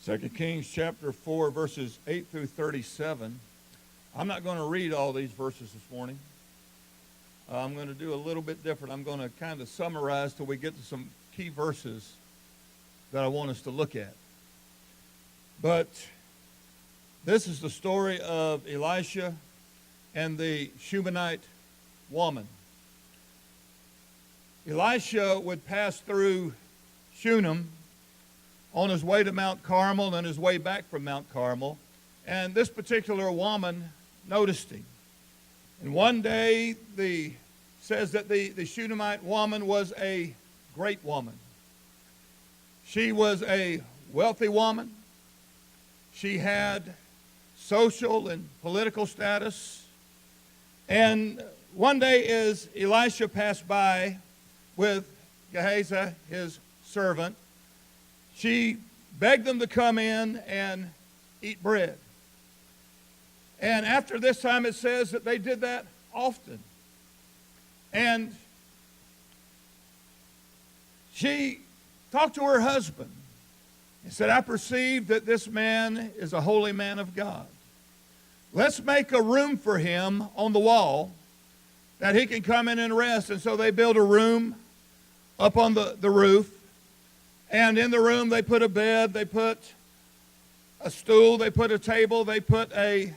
2 Kings chapter 4, verses 8 through 37. I'm not going to read all these verses this morning. I'm going to do a little bit different. I'm going to kind of summarize till we get to some key verses that I want us to look at. But this is the story of Elisha and the Shunammite woman. Elisha would pass through Shunem on his way to Mount Carmel and his way back from Mount Carmel. And this particular woman noticed him. And one day, says that the Shunammite woman was a great woman. She was a wealthy woman. She had social and political status. And one day as Elisha passed by with Gehazi, his servant, she begged them to come in and eat bread. And after this time, it says that they did that often. And she talked to her husband and said, I perceive that this man is a holy man of God. Let's make a room for him on the wall that he can come in and rest. And so they built a room up on the roof. And in the room, they put a bed, they put a stool, they put a table, they put a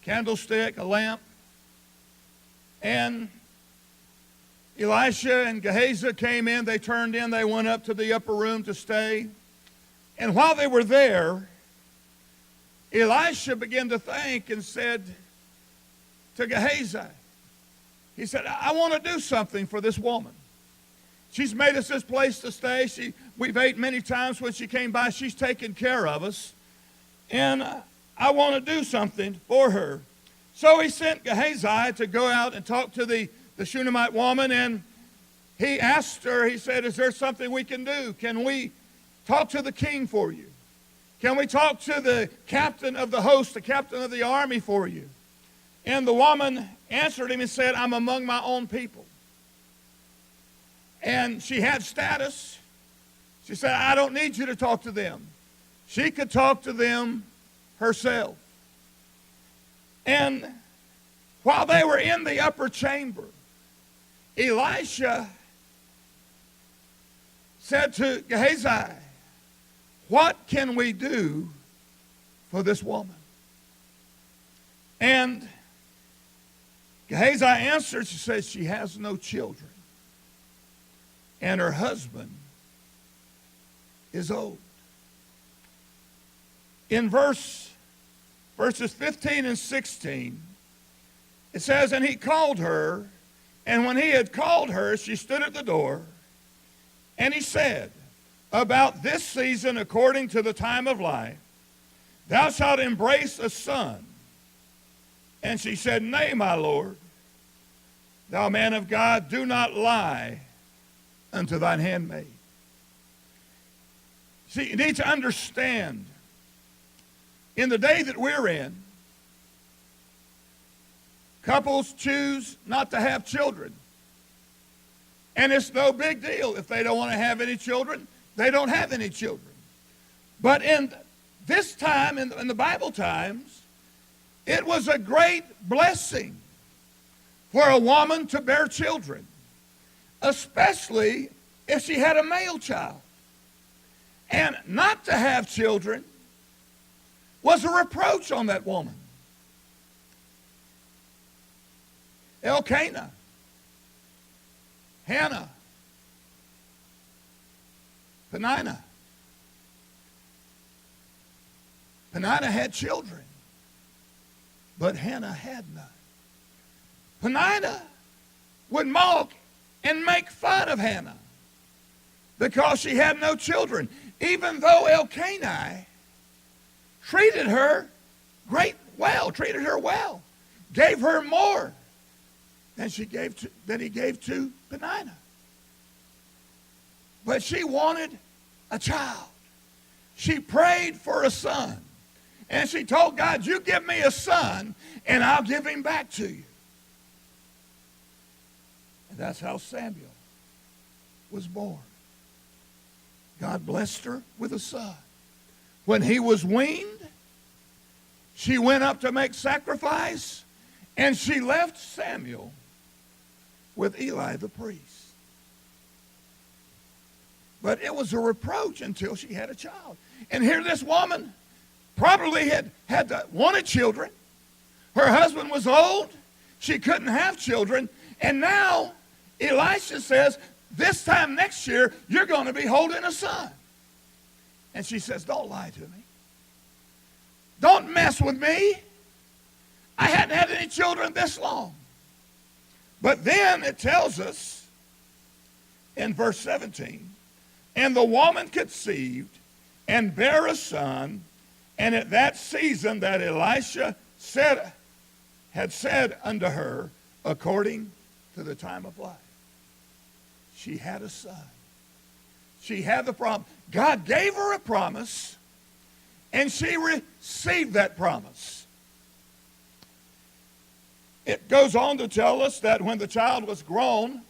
candlestick, a lamp. And Elisha and Gehazi came in, they turned in, they went up to the upper room to stay. And while they were there, Elisha began to think and said to Gehazi, he said, I want to do something for this woman. She's made us this place to stay. We've ate many times when she came by. She's taken care of us. And I want to do something for her. So he sent Gehazi to go out and talk to the Shunammite woman. And he asked her, he said, is there something we can do? Can we talk to the king for you? Can we talk to the captain of the host, the captain of the army for you? And the woman answered him and said, I'm among my own people. And she had status. She said, I don't need you to talk to them. She could talk to them herself. And while they were in the upper chamber, Elisha said to Gehazi, what can we do for this woman? And Gehazi answered, she says, she has no children. And her husband is old. In verses 15 and 16, it says, and he called her, and when he had called her, she stood at the door, and he said, about this season, according to the time of life, thou shalt embrace a son. And she said, nay, my Lord, thou man of God, do not lie unto thine handmaid. See, you need to understand, in the day that we're in, couples choose not to have children. And it's no big deal. If they don't want to have any children, they don't have any children. But in this time, in the Bible times, it was a great blessing for a woman to bear children, especially if she had a male child. And not to have children was a reproach on that woman. Elkanah, Hannah, Peninnah. Peninnah had children, but Hannah had none. Peninnah would mock and make fun of Hannah because she had no children, even though Elkanah treated her well, gave her more than he gave to Peninnah. But she wanted a child. She prayed for a son. And she told God, you give me a son, and I'll give him back to you. And that's how Samuel was born. God blessed her with a son. when he was weaned, she went up to make sacrifice, and she left Samuel with Eli the priest. But it was a reproach until she had a child. And here this woman probably wanted children. Her husband was old. She couldn't have children. And now Elisha says, this time next year, you're going to be holding a son. And she says, don't lie to me. Don't mess with me. I hadn't had any children this long. But then it tells us in verse 17, and the woman conceived and bare a son, and at that season that Elisha had said unto her, according to the time of life. She had a son. She had the promise. God gave her a promise, and she received that promise. It goes on to tell us that when the child was grown,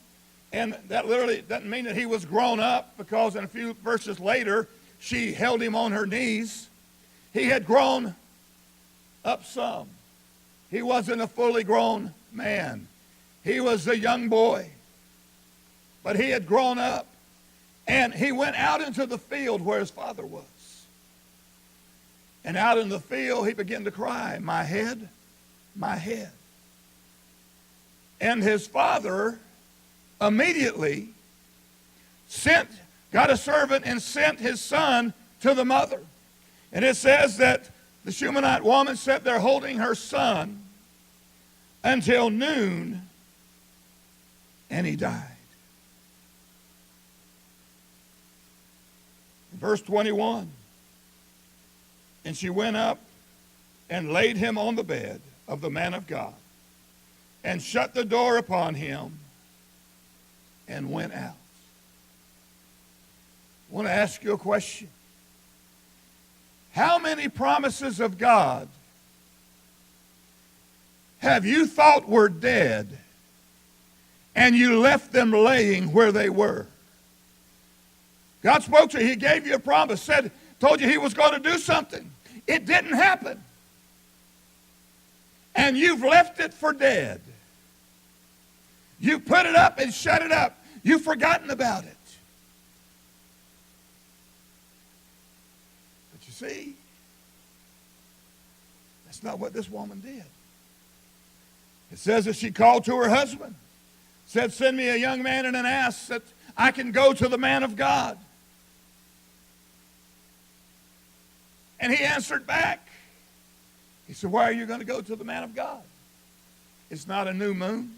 and that literally doesn't mean that he was grown up, because in a few verses later, she held him on her knees. He had grown up some. He wasn't a fully grown man. He was a young boy. But he had grown up. And he went out into the field where his father was. And out in the field, he began to cry, my head, my head. And his father immediately got a servant and sent his son to the mother. And it says that the Shunammite woman sat there holding her son until noon, and he died. Verse 21, and she went up and laid him on the bed of the man of God and shut the door upon him and went out. I want to ask you a question. How many promises of God have you thought were dead and you left them laying where they were? God spoke to you. He gave you a promise, told you he was going to do something. It didn't happen. And you've left it for dead. You put it up and shut it up. You've forgotten about it. But you see, that's not what this woman did. It says that she called to her husband, said, send me a young man and an ass that I can go to the man of God. And he answered back. He said, why are you going to go to the man of God? It's not a new moon.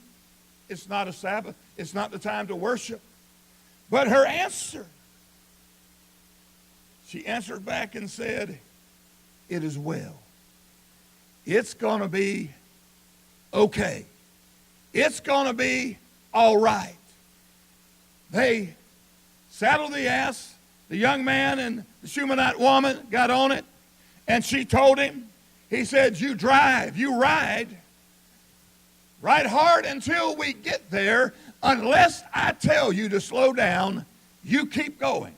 It's not a Sabbath. It's not the time to worship. But her answer, she answered back and said, it is well. It's going to be okay. It's going to be all right. They saddled the ass. The young man and the Shunammite woman got on it, and she told him, he said, you drive, you ride hard until we get there. Unless I tell you to slow down, you keep going.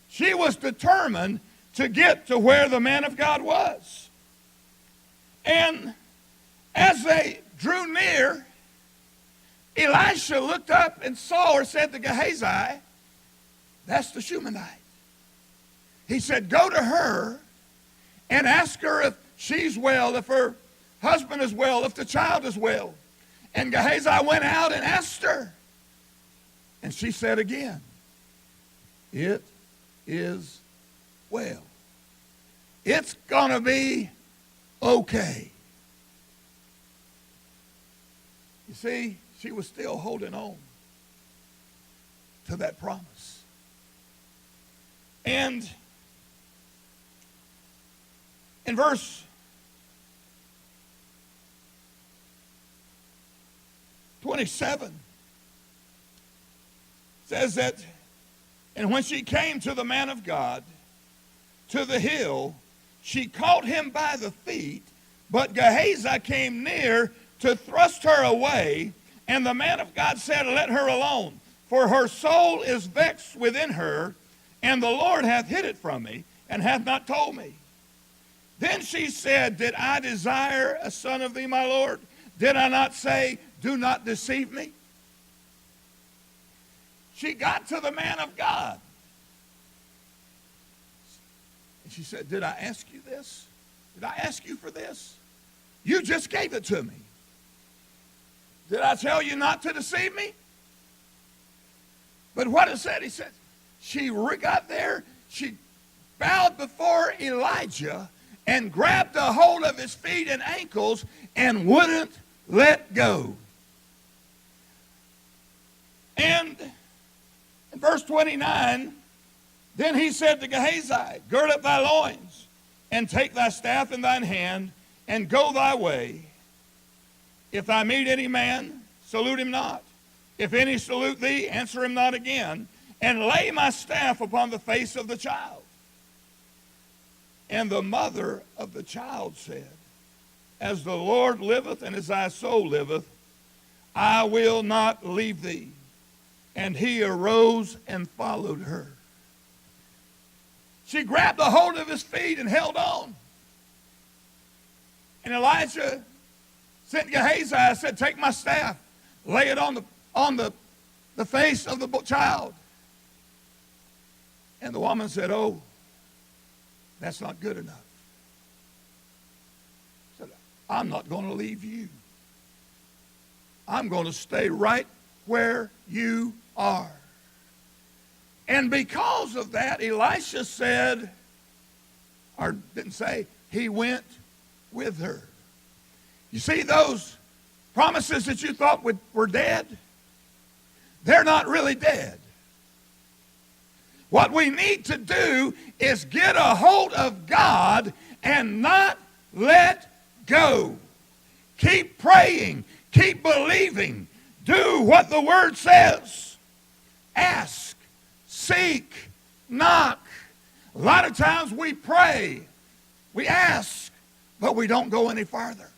She was determined to get to where the man of God was. And as they drew near, Elisha looked up and saw her, said to Gehazi, that's the Shunammite. He said, go to her and ask her if she's well, if her husband is well, if the child is well. And Gehazi went out and asked her. And she said again, it is well. It's going to be okay. You see, she was still holding on to that promise. And in verse 27, says that, and when she came to the man of God, to the hill, she caught him by the feet, but Gehazi came near to thrust her away, and the man of God said, let her alone, for her soul is vexed within her, and the Lord hath hid it from me. and hath not told me? Then she said, did I desire a son of thee, my Lord? Did I not say, do not deceive me? She got to the man of God. And she said, did I ask you this? Did I ask you for this? You just gave it to me. Did I tell you not to deceive me? But what it said, he said, she got there, she bowed before Elijah and grabbed a hold of his feet and ankles and wouldn't let go. And in verse 29, then he said to Gehazi, gird up thy loins, and take thy staff in thine hand, and go thy way. If thou meet any man, salute him not. If any salute thee, answer him not again, and lay my staff upon the face of the child. And the mother of the child said, as the Lord liveth, and as thy soul liveth, I will not leave thee. And he arose and followed her. She grabbed a hold of his feet and held on. And Elijah sent Gehazi, I said, take my staff, lay it on the face of the child. And the woman said, oh, that's not good enough. Said, I'm not going to leave you. I'm going to stay right where you are. And because of that, Elisha said, or didn't say, he went with her. You see, those promises that you thought were dead, they're not really dead. What we need to do is get a hold of God and not let go. Keep praying. Keep believing. Do what the Word says. Ask, seek, knock. A lot of times we pray, we ask, but we don't go any farther.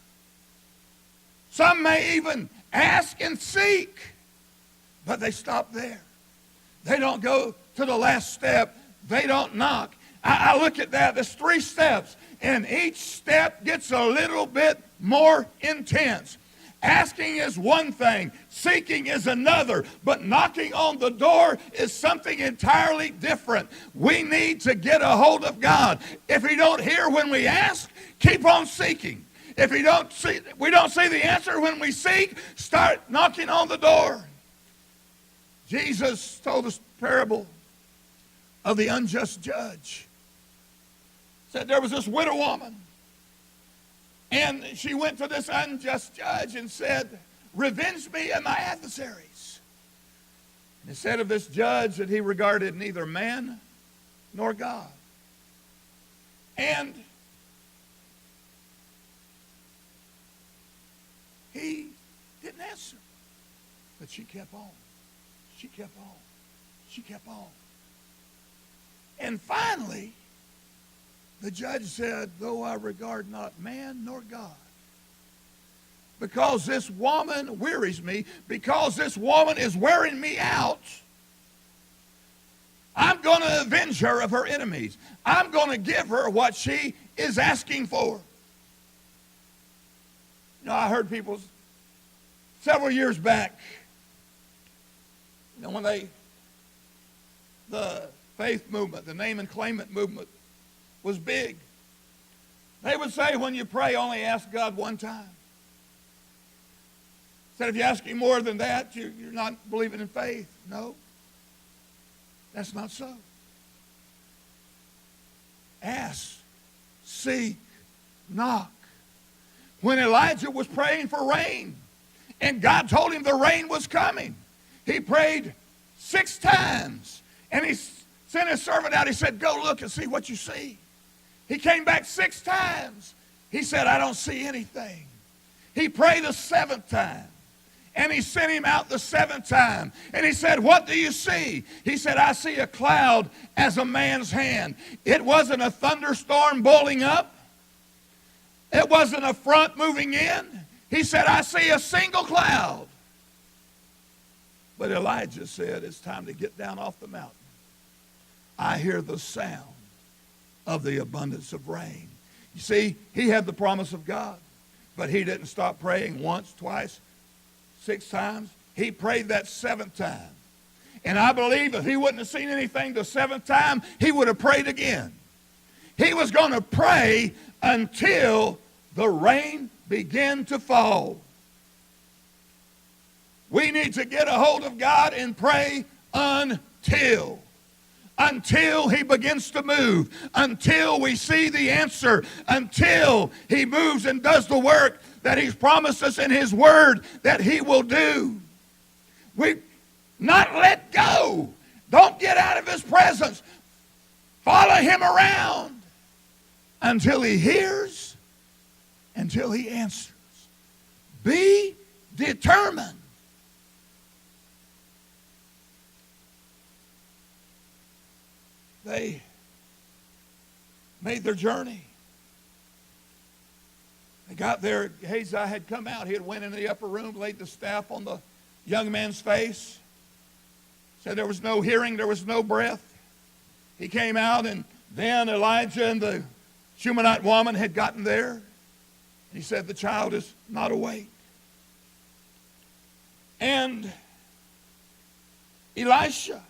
Some may even ask and seek, but they stop there. They don't go to the last step. They don't knock. I look at that. There's 3 steps, and each step gets a little bit more intense. Asking is one thing, seeking is another, but knocking on the door is something entirely different. We need to get a hold of God. If we don't hear when we ask, keep on seeking. If we don't see the answer when we seek, start knocking on the door. Jesus told us parable of the unjust judge. Said there was this widow woman, and she went to this unjust judge and said, revenge me and my adversaries. And it said of this judge that he regarded neither man nor God. And he didn't answer. But she kept on. She kept on. She kept on. And finally, the judge said, though I regard not man nor God, because this woman wearies me, because this woman is wearing me out, I'm going to avenge her of her enemies. I'm going to give her what she is asking for. You know, I heard people several years back, you know, when the faith movement, the name and claim it movement was big. They would say when you pray, only ask God one time. Said if you ask him more than that, you're not believing in faith. No, that's not so. Ask, seek, knock. When Elijah was praying for rain, and God told him the rain was coming, he prayed 6 times, and he sent his servant out. He said, go look and see what you see. He came back 6 times. He said, I don't see anything. He prayed a 7th time, and he sent him out the 7th time. And he said, what do you see? He said, I see a cloud as a man's hand. It wasn't a thunderstorm boiling up. It wasn't a front moving in. He said, I see a single cloud. But Elijah said, it's time to get down off the mountain. I hear the sound of the abundance of rain. You see, he had the promise of God, but he didn't stop praying once, twice, 6 times. He prayed that 7th time. And I believe if he wouldn't have seen anything the 7th time, he would have prayed again. He was going to pray until the rain began to fall. We need to get a hold of God and pray until he begins to move, until we see the answer, until he moves and does the work that he's promised us in his word that he will do. We not let go. Don't get out of his presence. Follow him around until he hears, until he answers. Be determined. They made their journey. They got there. Gehazi had come out. He had went into the upper room, laid the staff on the young man's face. Said there was no hearing, there was no breath. He came out, and then Elijah and the Shunammite woman had gotten there. He said, the child is not awake. And Elisha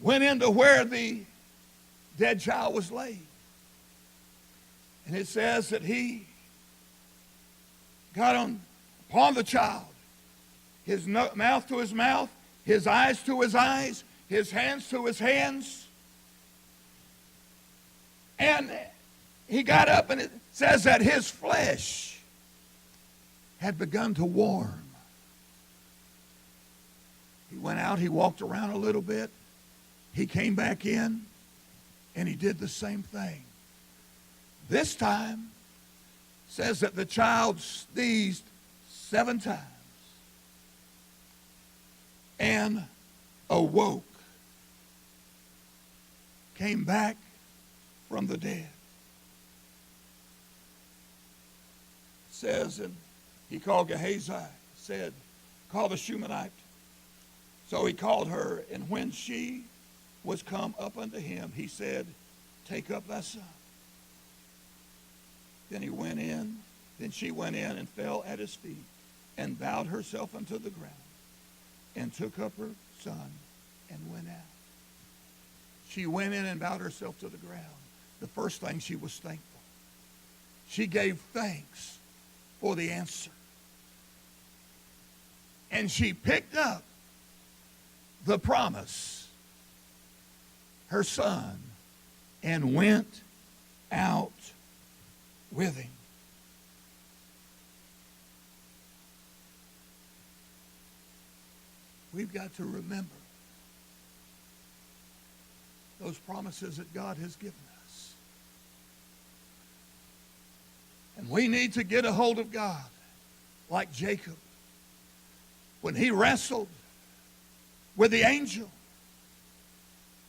went into where the dead child was laid. And it says that he got upon the child, his mouth to his mouth, his eyes to his eyes, his hands to his hands. And he got up, and it says that his flesh had begun to warm. He went out, he walked around a little bit. He came back in, and he did the same thing. This time, says that the child sneezed 7 times and awoke, came back from the dead. It says, and he called Gehazi, said, call the Shunammite. So he called her, and when she was come up unto him, he said, take up thy son. Then she went in and fell at his feet and bowed herself unto the ground and took up her son and went out. She went in and bowed herself to the ground. The first thing, she was thankful. She gave thanks for the answer. And she picked up the promise, her son, and went out with him. We've got to remember those promises that God has given us. And we need to get a hold of God like Jacob. When he wrestled with the angel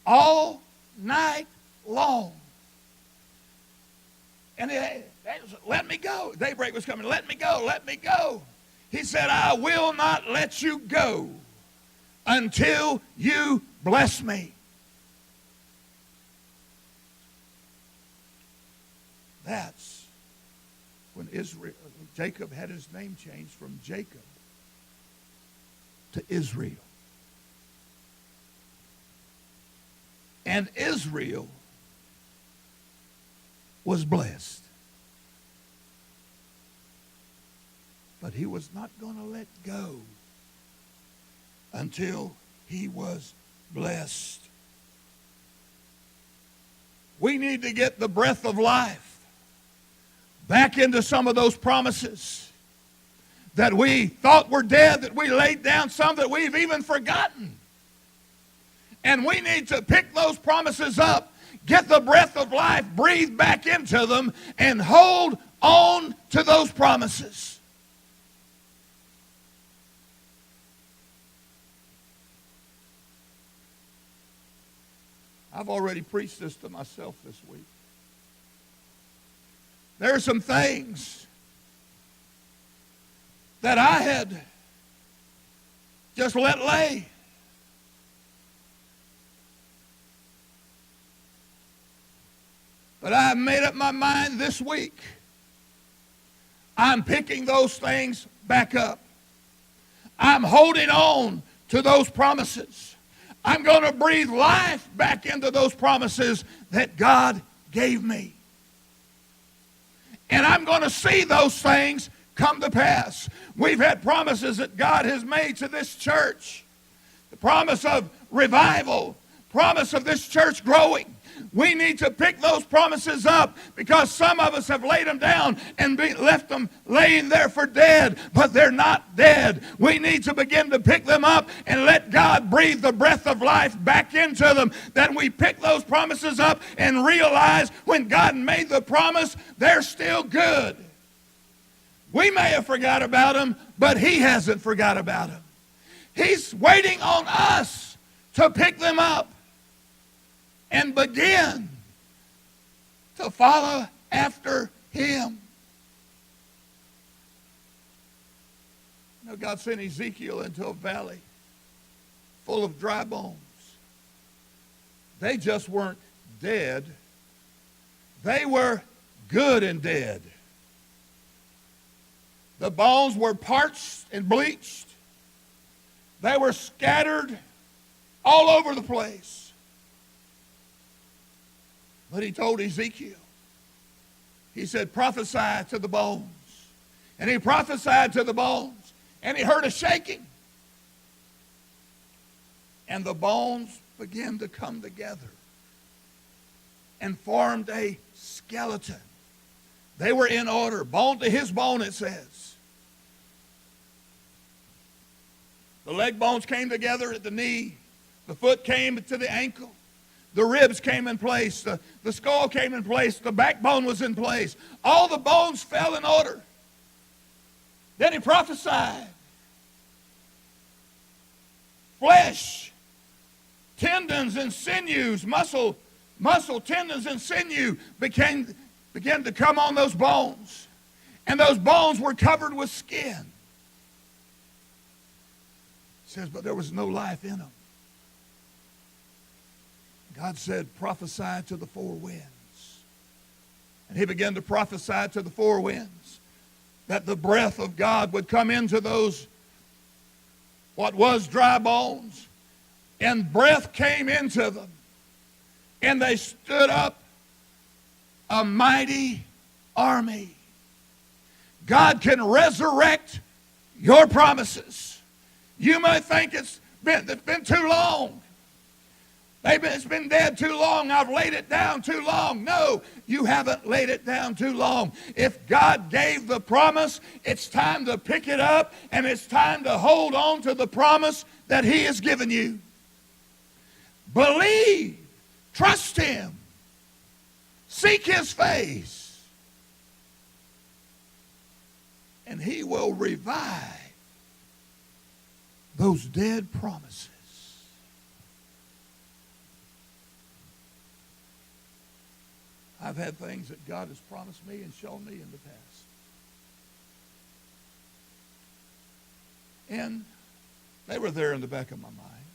all night long. And let me go. Daybreak was coming. Let me go. Let me go. He said, I will not let you go until you bless me. That's when Jacob had his name changed from Jacob to Israel. And Israel was blessed. But he was not going to let go until he was blessed. We need to get the breath of life back into some of those promises that we thought were dead, that we laid down, some that we've even forgotten. And we need to pick those promises up, get the breath of life, breathe back into them, and hold on to those promises. I've already preached this to myself this week. There are some things that I had just let lay. But I have made up my mind this week. I'm picking those things back up. I'm holding on to those promises. I'm going to breathe life back into those promises that God gave me. And I'm going to see those things come to pass. We've had promises that God has made to this church. The promise of revival, promise of this church growing. We need to pick those promises up because some of us have laid them down and left them laying there for dead, but they're not dead. We need to begin to pick them up and let God breathe the breath of life back into them. Then we pick those promises up and realize when God made the promise, they're still good. We may have forgot about them, but He hasn't forgot about them. He's waiting on us to pick them up and begin to follow after Him. You know, God sent Ezekiel into a valley full of dry bones. They just weren't dead. They were good and dead. The bones were parched and bleached. They were scattered all over the place. But He told Ezekiel, He said, prophesy to the bones. And he prophesied to the bones. And he heard a shaking. And the bones began to come together and formed a skeleton. They were in order. Bone to his bone, it says. The leg bones came together at the knee. The foot came to the ankle. The ribs came in place. The skull came in place. The backbone was in place. All the bones fell in order. Then he prophesied. Flesh, tendons and sinews, muscle, tendons and sinew began to come on those bones. And those bones were covered with skin. It says, but there was no life in them. God said, prophesy to the four winds. And he began to prophesy to the four winds that the breath of God would come into those, what was dry bones, and breath came into them. And they stood up a mighty army. God can resurrect your promises. You may think it's been too long. It's been dead too long. I've laid it down too long. No, you haven't laid it down too long. If God gave the promise, it's time to pick it up, and it's time to hold on to the promise that He has given you. Believe. Trust Him. Seek His face. And He will revive those dead promises. I've had things that God has promised me and shown me in the past. And they were there in the back of my mind.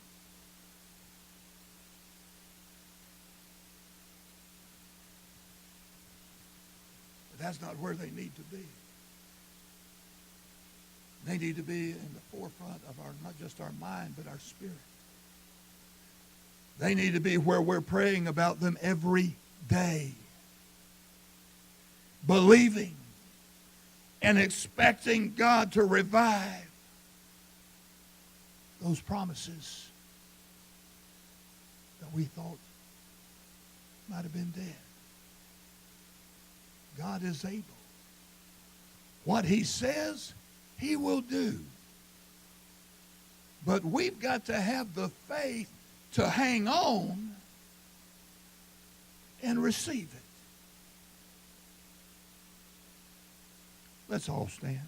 But that's not where they need to be. They need to be in the forefront of our, not just our mind, but our spirit. They need to be where we're praying about them every day. Believing and expecting God to revive those promises that we thought might have been dead. God is able. What He says, He will do. But we've got to have the faith to hang on and receive it. Let's all stand.